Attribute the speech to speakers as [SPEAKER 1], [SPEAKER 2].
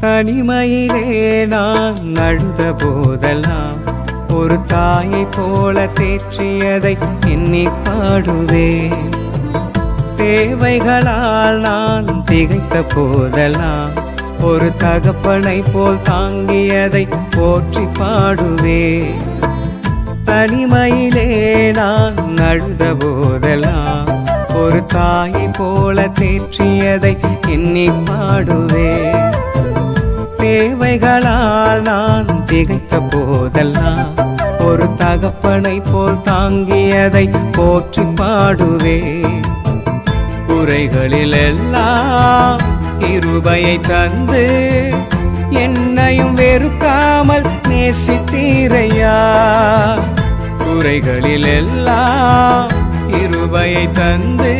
[SPEAKER 1] தனிமையிலே நான் அழுத போதெல்லாம் ஒரு தாயை போல தேற்றியதை எண்ணி பாடுவேன். தேவைகளால் நான் திகைத்த போதெல்லாம் ஒரு தகப்பனை போல் தாங்கியதை போற்றி பாடுவேன். தனிமையிலே நான் அழுத போதெல்லாம் ஒரு தாயை போல தேற்றியதை எண்ணி பாடுவேன். தேவைகளால் நான் திகைத்த போதெல்லாம் ஒரு தகப்பனை போல் தாங்கியதை போற்றி பாடுவேன். குறைகளில் எல்லாம் கிருபையை தந்து என்னையும் வெறுக்காமல் நேசித்தீரையா. குறைகளில் எல்லாம் கிருபையை தந்து